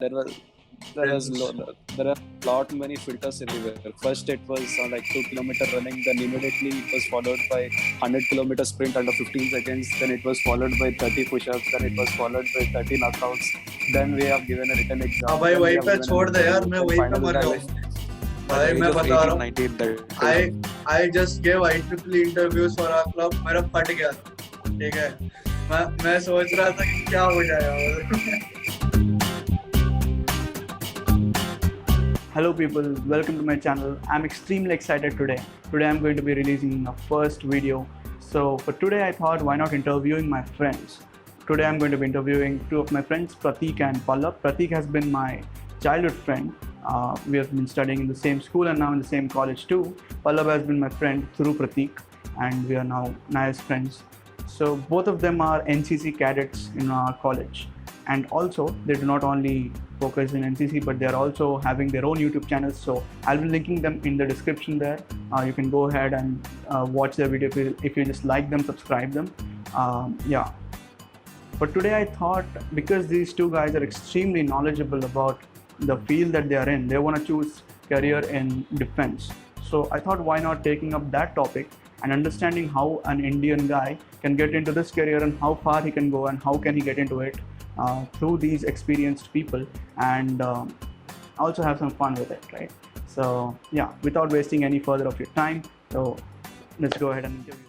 there was there was Friends. lo- there are lot many filters everywhere. First it was like 2 kilometer running, then immediately it was followed by 100 kilometer sprint under 15 seconds, then it was followed by 30 push-ups, then it was followed by 30 knockouts, then we have given a written हाँ exam, भाई then we वहीं have पे given an छोड़ दे यार, interview, मैं then वहीं पे finally मर the रहा हूँ at the भाई, age मैं of बता रहा 18, हूँ. 19 that too. I just gave IEEE interviews for our club. मेरा फट गया था, ठीक है. मैं सोच रहा था कि क्या हो जाएगा. Hello people, welcome to my channel. I'm extremely excited today. Today I'm going to be releasing my first video. So for today I thought why not interviewing my friends. Today I'm going to be interviewing two of my friends, Pratheek and Pallab. Pratheek has been my childhood friend. We have been studying in the same school and now in the same college too. Pallab has been my friend through Pratheek and we are now nice friends. So both of them are NCC cadets in our college, and also they do not only focus in NCC but they are also having their own YouTube channels. So I'll be linking them in the description there. You can go ahead and watch their video if you just like them, subscribe them. Yeah. But today I thought, because these two guys are extremely knowledgeable about the field that they are in, they want to choose career in defense. So I thought why not taking up that topic and understanding how an Indian guy can get into this career and how far he can go and how can he get into it through these experienced people, and also have some fun with it, right? So yeah, without wasting any further of your time, so let's go ahead and interview.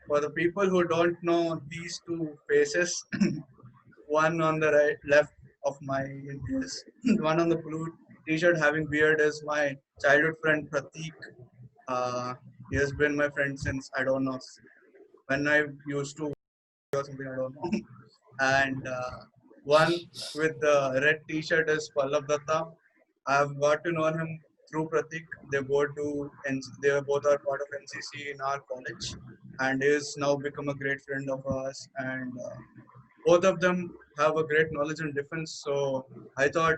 For the people who don't know these two faces, one on the right, left of my is one on the blue t-shirt having beard is my childhood friend Prateek. He has been my friend since I don't know when I used to or something, I don't know. And one with the red t-shirt is Pallab Datta. I've got to know him through Pratik. They both are part of NCC in our college, and is now become a great friend of ours. And both of them have a great knowledge in defense. So I thought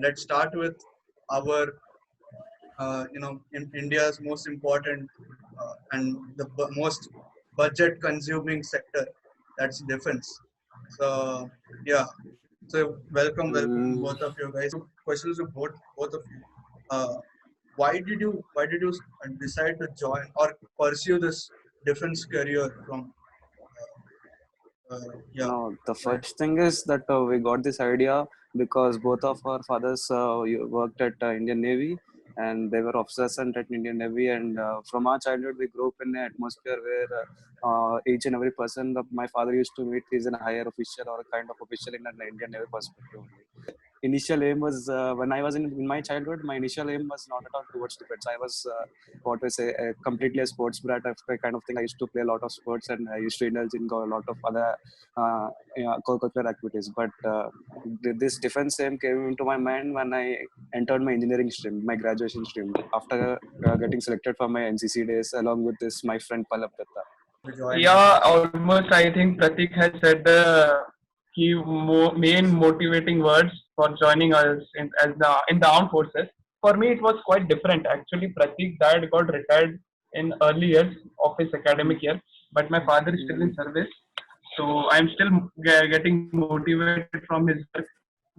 let's start with our in India's most important and the most budget consuming sector, that's defense. So yeah, so welcome Mm, both of you guys. So questions to both of you. Uh, why did you decide to join or pursue this defense career from? Yeah, no, the right. first thing is that we got this idea because both of our fathers worked at Indian Navy, and they were officers at Indian Navy. And from our childhood, we grew up in an atmosphere where each and every person that my father used to meet is a higher official or a kind of official in an Indian Navy perspective only. Initial aim was when I was in my childhood, my initial aim was not at all towards defense. I was what to say completely a sports brat of a kind of thing. I used to play a lot of sports and I used to indulge in a lot of other co-curricular activities. But this defense aim came into my mind when I entered my engineering stream, my graduation stream, after getting selected for my NCC days along with this my friend Pallab Datta. To join. Yeah, almost. I think Pratik has said the key main motivating words for joining us in the armed forces. For me, it was quite different. Actually, Pratik dad got retired in early years of his academic year, but my father is still in service. So I'm still getting motivated from his work,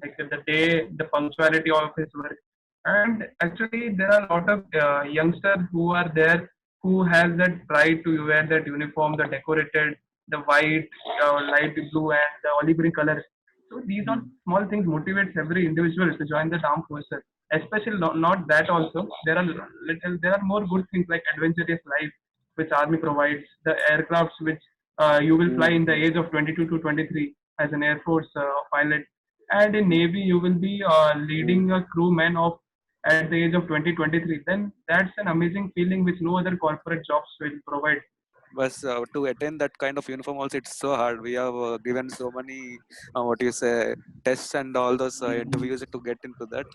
like the punctuality of his work. And actually, there are a lot of youngsters who are there who has that pride to wear that uniform, the decorated, the white, light blue, and the olive green colors. So these are small things motivates every individual to join the armed forces. Especially not that also. There are more good things like adventurous life which army provides, the aircrafts which you will fly in the age of 22 to 23 as an air force pilot, and in navy you will be leading a crewman of at the age of 2023. Then that's an amazing feeling which no other corporate jobs will provide. But to attain that kind of uniform also it's so hard. We have given so many what you say tests and all those interviews to get into that,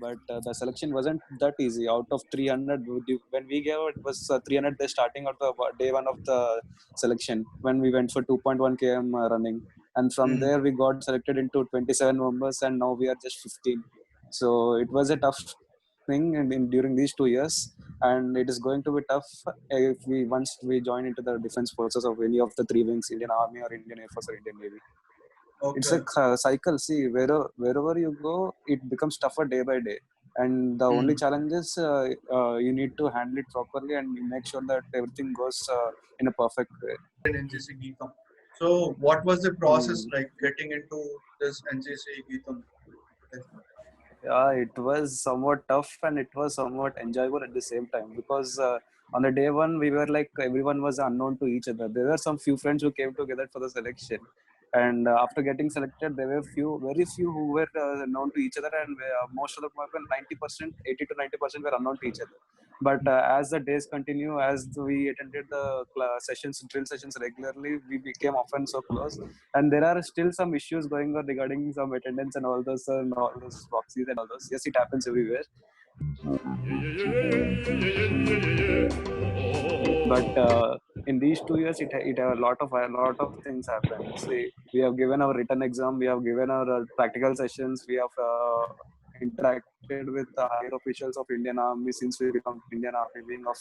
but the selection wasn't that easy. Out of 300, when we gave it was 300 the starting of the day one of the selection when we went for 2.1 km running, and from Mm. there we got selected into 27 members and now we are just 15. So it was a tough thing during these 2 years, and it is going to be tough if we once we join into the defense forces of any of the three wings, Indian Army or Indian Air Force or Indian Navy. It's Okay. a cycle. See, wherever you go, it becomes tougher day by day, and the only Hmm. challenge is you need to handle it properly and you make sure that everything goes in a perfect way. In NCC Geetham. So, what was the process Hmm. like getting into this NCC Geetham? Yeah, it was somewhat tough and it was somewhat enjoyable at the same time because on the day one we were like everyone was unknown to each other. There were some few friends who came together for the selection, and after getting selected, there were very few who were known to each other, and most of the people, 90%, 80 to 90% were unknown to each other. But as the days continue, as we attended the drill sessions regularly, we became often so close, and there are still some issues going on regarding some attendance and all those proxies and all those. Yes, it happens everywhere. But in these 2 years, it a lot of things happened. See, we have given our written exam, we have given our practical sessions, we have interacted with the higher officials of Indian Army since we belong to Indian Army wing of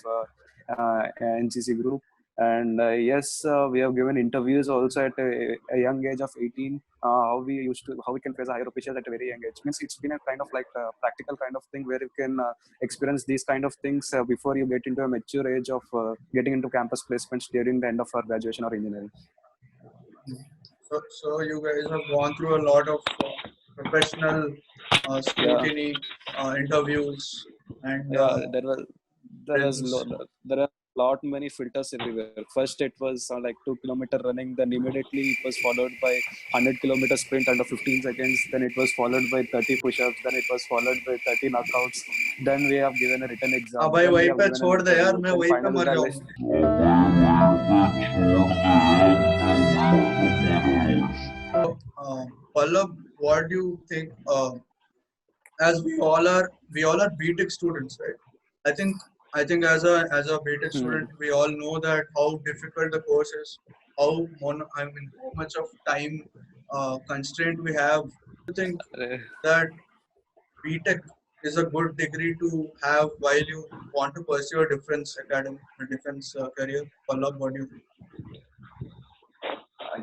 NCC group. And yes, we have given interviews also at a young age of 18. How we can face a higher officials at a very young age. Means it's been a kind of like a practical kind of thing where you can experience these kind of things before you get into a mature age of getting into campus placements during the end of our graduation or engineering. So you guys have gone through a lot of professional Yeah, scrutiny, interviews, and yeah. There was drills. there are lot many filters everywhere. First, it was like 2 kilometer running. Then immediately it was followed by 100 kilometer sprint under 15 seconds. Then it was followed by 30 push-ups. Then it was followed by 30 knockouts. Then we have given a written हाँ exam. भाई Then we वहीं have पे given an छोड़ दे यार interview. मैं Then वहीं पे final मर evaluation. जाऊंगा. So, Pallab, what do you think? As we all are BTech students, right? I think as a BTech Hmm. student, we all know that how difficult the course is, how much of time constraint we have. I think Uh, that BTech is a good degree to have while you want to pursue a defense career. Pallab, what do you think?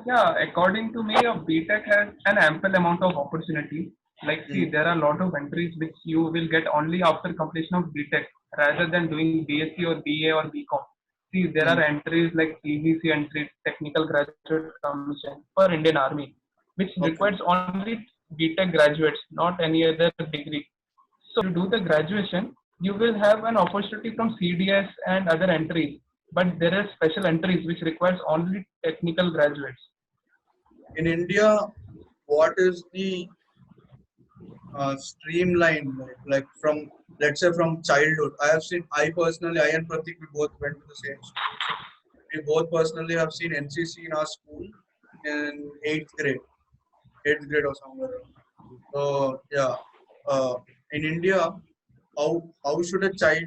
Yeah, according to me, a BTech has an ample amount of opportunity. Like, see, Hmm. there are a lot of entries which you will get only after completion of BTech rather than doing BSc or BA or BCom. See, there Hmm. are entries like TGC entries, Technical Graduate Commission for Indian Army, which Okay. requires only BTech graduates, not any other degree. So, if you do the graduation, you will have an opportunity from CDS and other entries. But there are special entries which requires only technical graduates. In India, what is the streamline like from, let's say, from childhood? I personally, I and Pratik, we both went to the same school. So we both personally have seen NCC in our school in eighth grade or somewhere around. So yeah, uh, in India, how should a child,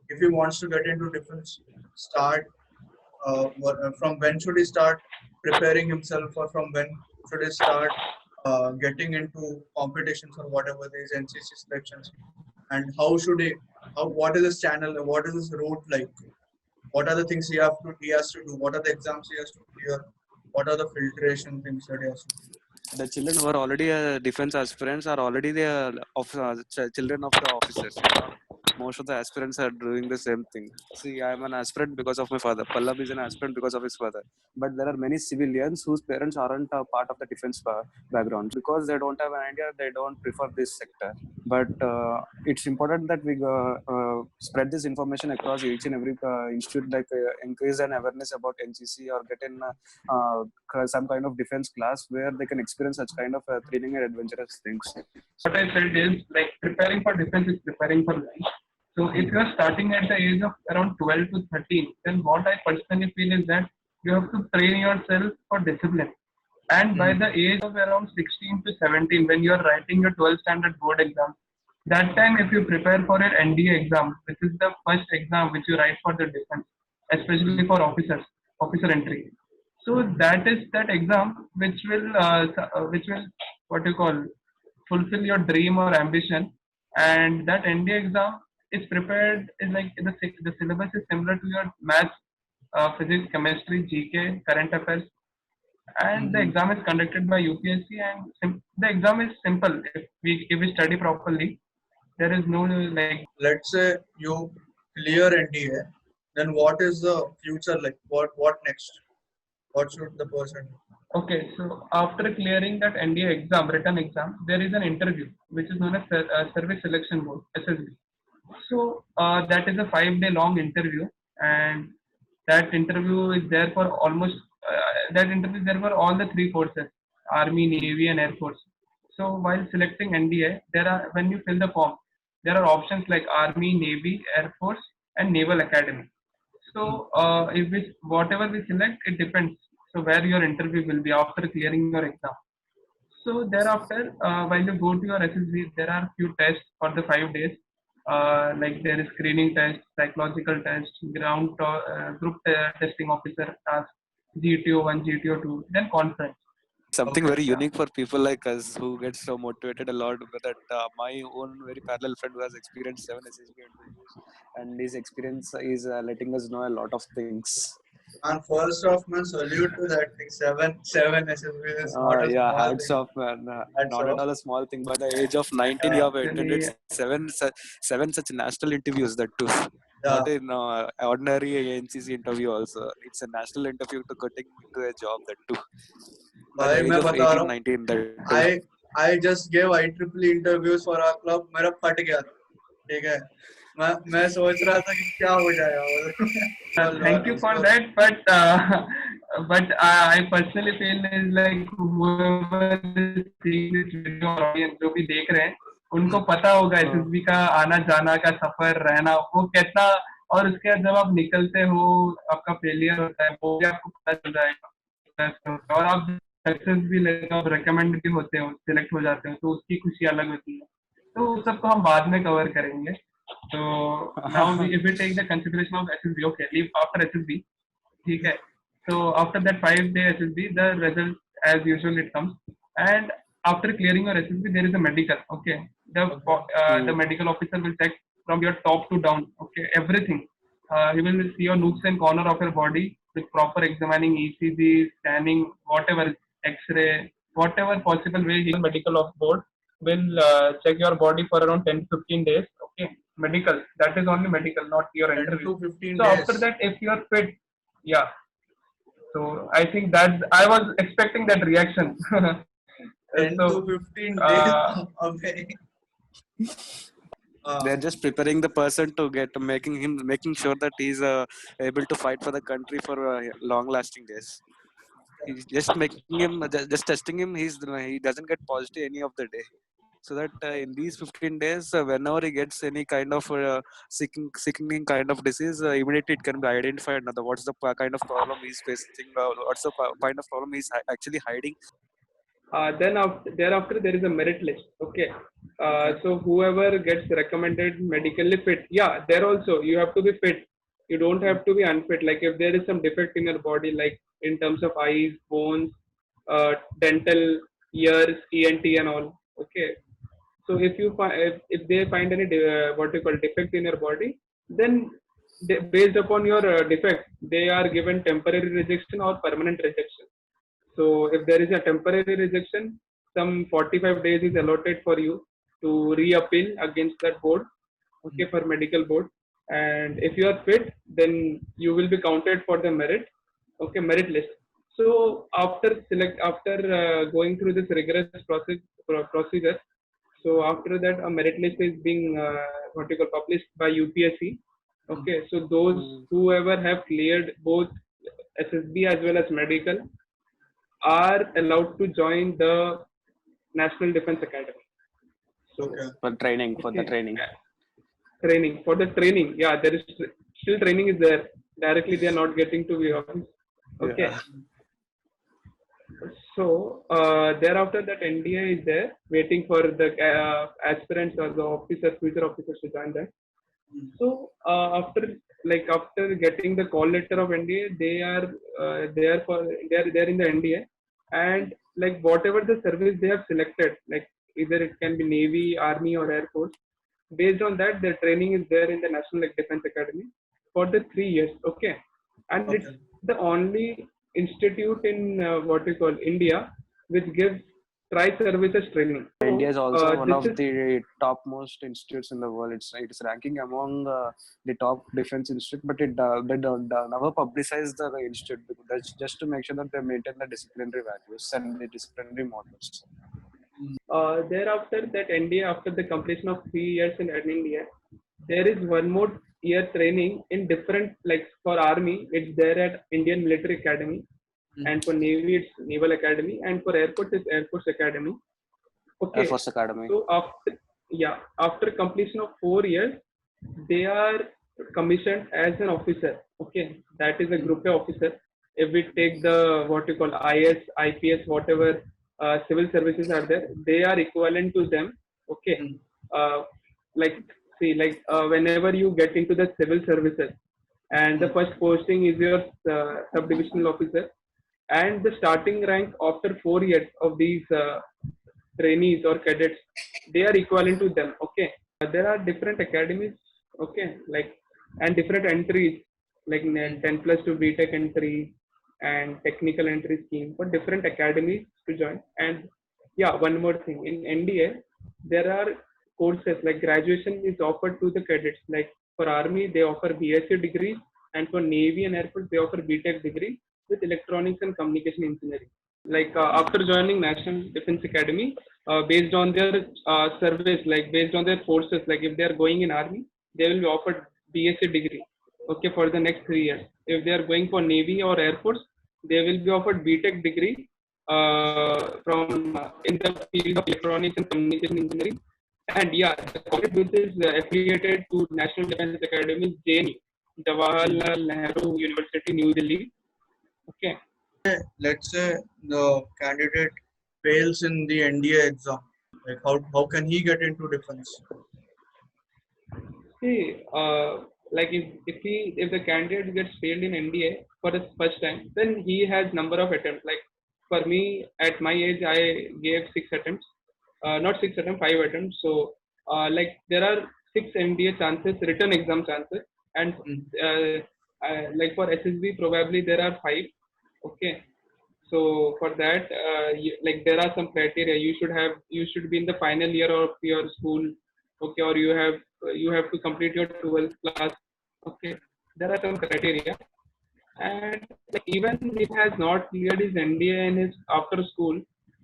if he wants to get into defense, start? From when should he start preparing himself, or from when should he start getting into competitions or whatever these NCC selections? And what is his channel? What is his route like? What are the things he has to do? What are the exams he has to clear? What are the filtration things that he has to do? the children who are already defense aspirants are already the children of the officers. Most of the aspirants are doing the same thing. See, I am an aspirant because of my father. Pallab is an aspirant because of his father. But there are many civilians whose parents aren't a part of the defense background. Because they don't have an idea, they don't prefer this sector. But it's important that we spread this information across each and every institute, like increase an awareness about NCC or get in some kind of defense class where they can experience such kind of thrilling and adventurous things. What I said is like preparing for defense is preparing for life. So if you are starting at the age of around 12 to 13, then what I personally feel is that you have to train yourself for discipline. And by Hmm. the age of around 16 to 17, when you are writing your 12th standard board exam, that time if you prepare for your NDA exam, which is the first exam which you write for the defense, especially for officer entry. So that is that exam which will what you call fulfill your dream or ambition. And that NDA exam is prepared is like the syllabus is similar to your maths, physics, chemistry, GK, current affairs. and the exam is conducted by UPSC, and the exam is simple. If we study properly, there is no like. Let's say you clear NDA, then what is the future like? What next? What should the person do? Okay, so after clearing that NDA exam, written exam, there is an interview which is known as Service Selection Board (SSB). So that is a 5 day long interview, and that interview is there for almost that interview is there for all the three forces: Army, Navy, and Air Force. So while selecting NDA, there are when you fill the form, there are options like Army, Navy, Air Force, and Naval Academy. So if whatever we select, it depends. So where your interview will be after clearing your exam. So thereafter, while you go to your SSB, there are few tests for the 5 days. Like there is screening test, psychological test, group testing officer task, GTO1, GTO2, then conference. Something Okay. very unique for people like us who get so motivated a lot with that. My own very parallel friend who has experienced 7 SSB interviews, and his experience is letting us know a lot of things. And first off, man, salute to that thing. Seven SSB is not a Yeah, small hats thing. off, man. Hats Not at off. all a small thing. By the age of 19, you Yeah, have attended Actually, seven such national interviews. That too, yeah. not in ordinary NCC interview. Also, it's a national interview to getting into a job. That too, by the भाई age मैं of बता रहा 18, हूँ 19. That too. I just gave IEEE interviews for our club. मेरा फट गया था. ठीक है. मैं सोच रहा था कि क्या हो जाएगा. thank you for that, but but I personally feel is like whoever is seeing this video or audience जो भी देख रहे हैं, उनको पता होगा SSB का आना जाना का सफर रहना वो कितना, और उसके बाद जब आप निकलते हो आपका फेलियर होता है वो भी आपको पता चल जाएगा, और आप सक्सेस भी लेते हो, रिकमेंड भी होते हो, सिलेक्ट हो जाते हो, तो उसकी खुशी अलग होती है. तो उस सबको हम बाद में कवर करेंगे. So now if we take the consideration of SSB, okay, leave after SSB, ठीक है. So after that 5 day SSB, the result as usual it comes, and after clearing your SSB, there is a medical. Okay, the medical officer will check from your top to down. Okay, everything. He will see your nooks and corner of your body with proper examining ECG, scanning, whatever X-ray, whatever possible way. He medical of board will check your body for around 10 to 15 days. Okay, medical. That is only medical, not your 10 interview. to 15 So days. after that, if you are fit, yeah. So I think that I was expecting that reaction. 10 So, to 15 days away. They're just preparing the person to making sure that he's able to fight for the country for long lasting days. He's just making him just testing him. He doesn't get positive any of the day, so that in these 15 days, whenever he gets any kind of sickening kind of disease, immediately it can be identified. Now, what's the kind of problem he's facing? What's the kind of problem he's actually hiding? then thereafter there is a merit list. Okay. So whoever gets recommended medically fit, yeah, there also you have to be fit. You don't have to be unfit. Like if there is some defect in your body, like in terms of eyes, bones, dental, ears, ENT, and all. Okay. So if they find any what you call defect in your body, then based upon your defect, they are given temporary rejection or permanent rejection. So if there is a temporary rejection, some 45 days is allotted for you to re-appeal against that board, okay, for medical board. And if you are fit, then you will be counted for the merit, okay, merit list. So after going through this rigorous procedure, so after that a merit list is being what you call published by UPSC. Okay, so those whoever have cleared both SSB as well as medical are allowed to join the National Defense Academy. So For training, for the okay, training. training for the training, yeah, there is still training is there. Directly, they are not getting to the office. Okay. Yeah. So thereafter, that NDA is there, waiting for the aspirants or the officers, future officers to join that. So after getting the call letter of NDA, they are there in the NDA, and like whatever the service they have selected, like either it can be Navy, Army, or Air Force. Based on that, their training is there in the National Defense Academy for the 3 years. Okay, and it's the only institute in what we call India, which gives tri-services training. India is also one This of is the topmost institutes in the world. It's ranking among the top defense institute, but they don't never publicize the institute because that's just to make sure that they maintain the disciplinary values and the disciplinary models. thereafter that India, after the completion of 3 years in India, there is one more year training in different, like for army, it's there at Indian Military Academy, and for Navy it's Naval Academy, and for Air Force it's Air Force Academy. Air Okay, Force Academy. so after completion of 4 years, they are commissioned as an officer. Okay, that is a group A officer. If we take the what you call IS, IPS, whatever civil services are there, they are equivalent to them. Okay, uh, like see, like whenever you get into the civil services, and the first posting is your subdivisional officer, and the starting rank after 4 years of these trainees or cadets, they are equivalent to them. Okay, there are different academies. Okay, like and different entries, like 10 plus to BTech entry and technical entry scheme for different academies to join. And yeah, one more thing, in NDA there are courses like graduation is offered to the cadets. Like for army they offer BSc degrees, and for Navy and Air Force they offer BTech degree with electronics and communication engineering. Like after joining National Defense Academy, based on their service, like based on their forces, like if they are going in army, they will be offered BSc degree. Okay, for the next 3 years. If they are going for Navy or Air Force, they will be offered BTech degree from in the field of electronics and communication engineering. And yeah, the college which is affiliated to National Defense Academy is JNU, Jawaharlal Nehru University, New Delhi. Okay. Let's say the candidate fails in the NDA exam. Like how can he get into defense? See, like if the candidate gets failed in NDA for the first time, then he has number of attempts. Like for me, at my age, I gave 6 attempts, not 6 attempts, 5 attempts. So like there are 6 NDA chances, written exam chances, and like for SSB probably there are 5. Okay, so for that, like there are some criteria. You should be in the final year of your school. Okay, or you have to complete your 12th class. Okay, there are some criteria. And like even if he has not cleared his NDA in his after school,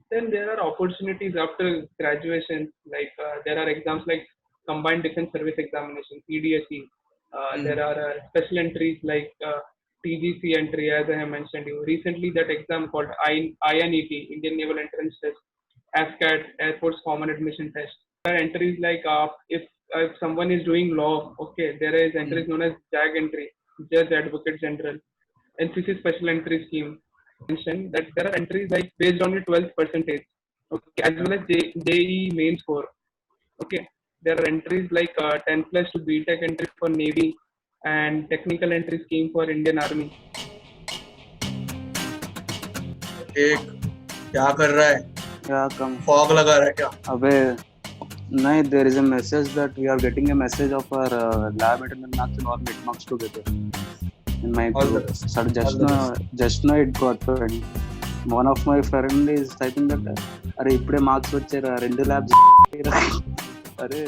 then there are opportunities after graduation. Like there are exams like Combined Defense Service Examination, CDSE. There are special entries like TGC entry, as I have mentioned you recently. That exam called INET, Indian Naval Entrance Test, AFCAT, Air Force Common Admission Test. There are entries like if someone is doing law, okay, there is entries known as JAG entry, Judge Advocate General, NCC Special Entry Scheme. Mentioned that there are entries like based on your 12th percentage, okay, as well as JEE main score. Okay, there are entries like 10 plus to BTech entry for Navy and technical entry scheme for Indian Army. एक क्या कर रहा है? क्या कम fog लगा रहा है क्या? अबे नहीं, there is a message that we are getting a message of our lab attendant marks and all mid marks together in my group. So just now it got friend. One of my friend is typing that अरे इपड़े marks వచ్చారా 2 labs अरे